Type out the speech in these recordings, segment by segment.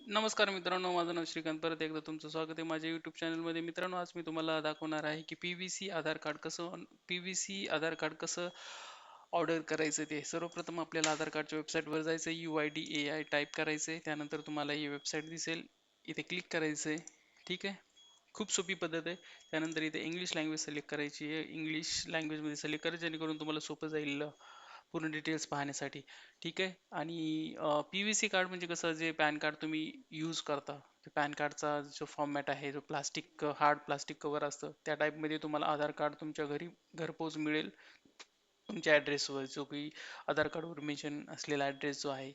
नमस्कार मित्रांनो, माझं नाव श्रीकांत. परत एकदा तुमचं स्वागत आहे माझ्या यूट्यूब चॅनलमध्ये. मित्रांनो, आज मी तुम्हाला दाखवणार आहे की पी व्ही सी आधार कार्ड कसं ऑर्डर करायचं. ते सर्वप्रथम आपल्याला आधार कार्डच्या वेबसाईटवर जायचं, UIDAI टाईप करायचं आहे. त्यानंतर तुम्हाला ही वेबसाईट दिसेल, इथे क्लिक करायचं आहे. ठीक आहे, खूप सोपी पद्धत आहे. त्यानंतर इथे इंग्लिश लँग्वेज सिलेक्ट करायची आहे. इंग्लिश लँग्वेजमध्ये सिलेक्ट करायची, जेणेकरून तुम्हाला सोपं जाईल पूर्ण डिटेल्स पाहण्यासाठी. ठीक आहे. आणि PVC कार्ड म्हणजे कसं, जे पॅन कार्ड तुम्ही यूज करता, ते पॅन कार्डचा जो फॉर्मॅट आहे, जो हार्ड प्लास्टिक कवर असतं, त्या टाईपमध्ये तुम्हाला आधार कार्ड तुमच्या घरी घरपोच मिळेल. तुमच्या ॲड्रेसवर जो काही आधार कार्डवर मेन्शन असलेला ॲड्रेस जो आहे,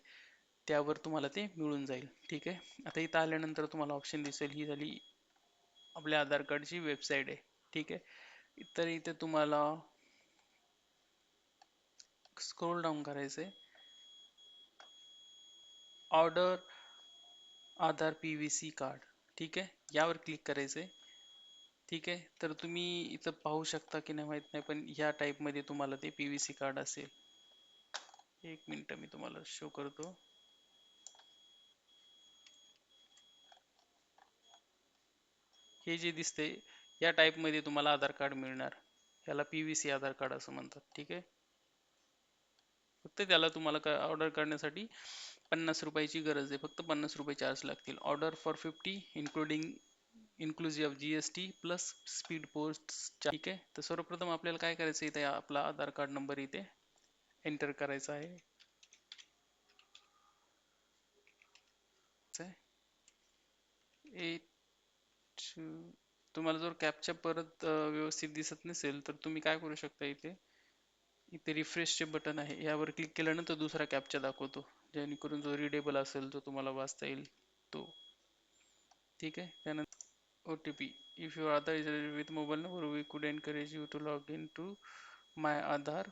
त्यावर तुम्हाला ते मिळून जाईल. ठीक आहे. आता इथं आल्यानंतर तुम्हाला ऑप्शन दिसेल, ही झाली आपल्या आधार कार्डची वेबसाईट आहे. ठीक आहे. तर इथे तुम्हाला स्क्रोल डाऊन करायचं आहे. ऑर्डर आधार PVC कार्ड. ठीक आहे, यावर क्लिक करायचं आहे. ठीक आहे, तर तुम्ही इथं पाहू शकता की नाही माहीत नाही, पण ह्या टाईपमध्ये तुम्हाला ते PVC कार्ड असेल. एक मिनटं, मी तुम्हाला शो करतो. हे जे दिसते, या टाईपमध्ये तुम्हाला आधार कार्ड मिळणार. याला PVC आधार कार्ड असं म्हणतात. ठीक आहे. फक्त त्याला तुम्हाला ऑर्डर करण्यासाठी 50 रुपयाची गरज आहे. फक्त 50 रुपये चार्ज लागतील. Order for 50 inclusive of GST plus speed post. ठीक आहे. तर सर्वप्रथम आपल्याला काय करायचं, इथे आपला आधार कार्ड नंबर इथे एंटर करायचा आहे. एट, तुम्हाला जर कॅपचा परत व्यवस्थित दिसत नसेल, तर तुम्ही काय करू शकता, इथे इथे रिफ्रेशचे बटन आहे, यावर क्लिक केल्यानंतर दुसरा कॅपचा दाखवतो, जेणेकरून जो रिडेबल असेल, जो तुम्हाला वाचता येईल तो. ठीक आहे. त्यानंतर OTP. If your Aadhaar is with mobile number, we could encourage you to log in to my Aadhaar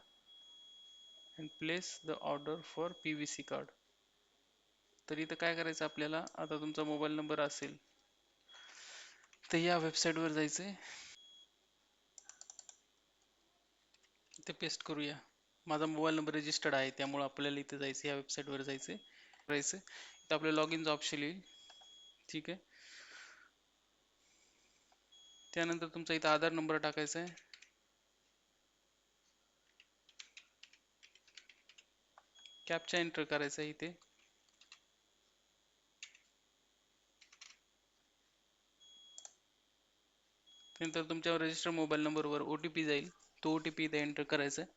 and place the order for PVC card. तर इथं काय करायचं आपल्याला, आता तुमचा मोबाईल नंबर असेल तर या वेबसाईटवर जायचं. इथे पेस्ट करूया. माझा मोबाईल नंबर रजिस्टर्ड आहे, त्यामुळे आपल्याला इथे जायचं, या वेबसाईटवर जायचं करायचं. इथं आपलं लॉग इनचा ऑप्शन येईल. ठीक आहे. त्यानंतर तुमचा इथं आधार नंबर टाकायचा आहे. कॅपचा एंटर करायचा आहे इथे. त्यानंतर तुमच्या रजिस्टर मोबाईल नंबरवर OTP जाईल, तो OTP इथे एंटर करायचा आहे.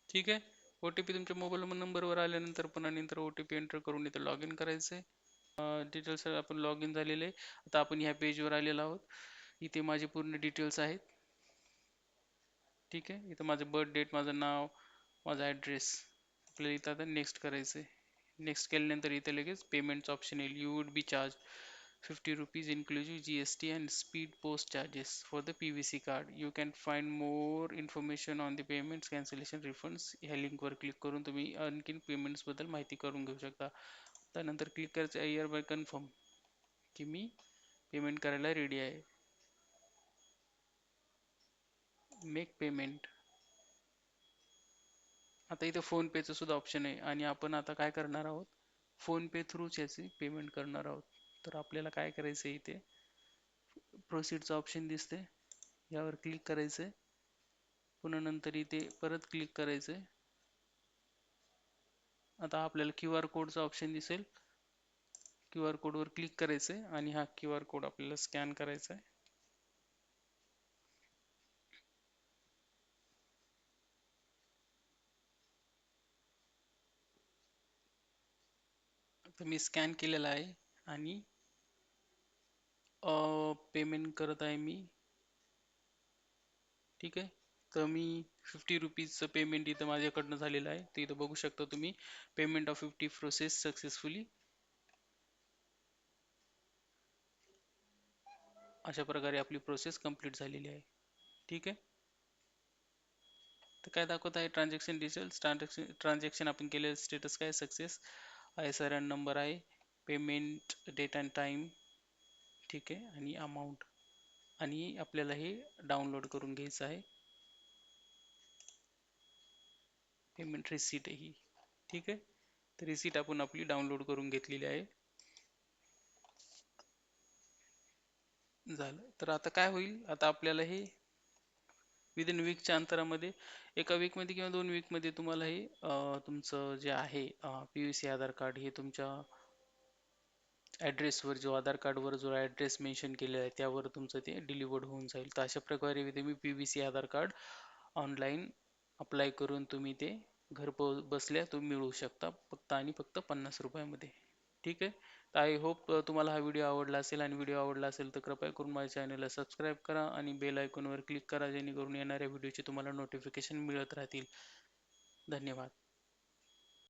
ठीक आहे. OTP तुमच्या मोबाईल नंबरवर आल्यानंतर पुन्हा नंतर OTP एंटर करून इथे लॉग इन करायचं आहे. डिटेल्स आपण लॉग इन झालेले आहे. आता आपण ह्या पेजवर आलेलो आहोत. इथे माझे पूर्ण डिटेल्स आहेत. ठीक आहे. इथं माझं बर्थ डेट, माझं नाव, माझा ॲड्रेस. आपल्याला इथं आता नेक्स्ट करायचं आहे. नेक्स्ट केल्यानंतर इथे लगेच पेमेंटचं ऑप्शन येईल. You would be charge ₹50 inclusive GST and speed post charges for the PVC card. You can find more information on the payments, cancellation, refunds. ह्या लिंकवर क्लिक करून तुम्ही आणखीन पेमेंट्स बद्दल माहिती करून घेऊ शकता. त्यानंतर क्लिक करायचं हिअर बाय कन्फर्म, की मी पेमेंट करायला रेडी आहे. Make payment. आता इथे फोन पेचं सुद्धा ऑप्शन आहे, आणि आपण आता काय करणार आहोत, फोन पे थ्रूच याची पेमेंट करणार आहोत. तर आपल्याला काय करायचं आहे, इथे प्रोसीडचं ऑप्शन दिसते, यावर क्लिक करायचं आहे. पुन्हा नंतर इथे परत क्लिक करायचं आहे. आता आपल्याला QR कोडचा ऑप्शन दिसेल, QR कोडवर क्लिक करायचं आहे आणि हा QR कोड आपल्याला स्कॅन करायचा आहे. आता मी स्कॅन केलेला आहे आणि पेमेंट करत आहे मी. ठीक आहे. तर मी ₹50चं पेमेंट इथं माझ्याकडनं झालेलं आहे. ते इथं बघू शकता तुम्ही, पेमेंट ऑफ 50 प्रोसेस सक्सेसफुली. अशा प्रकारे आपली प्रोसेस कंप्लीट झालेली आहे. ठीक आहे. तर काय दाखवत आहे, ट्रान्झॅक्शन डिटेल्स. ट्रान्झॅक्शन आपण केलेलं स्टेटस काय, सक्सेस. ISRN नंबर आहे, पेमेंट डेट अँड टाइम. ठीक आहे. आणि अमाऊंट. आणि आपल्याला हे डाउनलोड करून घ्यायचं आहे. पेमेंट रिसिट आहे ही. ठीक आहे, तर रिसिट आपण आपली डाउनलोड करून घेतलेली आहे. झालं. तर आता काय होईल, आता आपल्याला हे विदिन वीकच्या अंतरामध्ये, एका वीकमध्ये किंवा 2 वीकमध्ये तुम्हाला हे तुमचं जे आहे PVC आधार कार्ड हे तुमच्या ॲड्रेसवर, जो आधार कार्डवर जो ॲड्रेस मेन्शन केलेला आहे त्यावर तुमचं ते डिलिव्हर्ड होऊन जाईल. तर अशा प्रकारे तुम्ही PVC आधार कार्ड ऑनलाईन अप्लाय करून तुम्ही ते घर बसल्या तुम्ही मिळवू शकता, फक्त आणि फक्त 50 रुपयामध्ये. ठीक आहे. तर आय होप तुम्हाला हा व्हिडिओ आवडला असेल, आणि व्हिडिओ आवडला असेल तर कृपया करून माझ्या चॅनलला सबस्क्राईब करा आणि बेल आयकॉनवर क्लिक करा, जेणेकरून येणाऱ्या व्हिडिओचे तुम्हाला नोटिफिकेशन मिळत राहतील. धन्यवाद.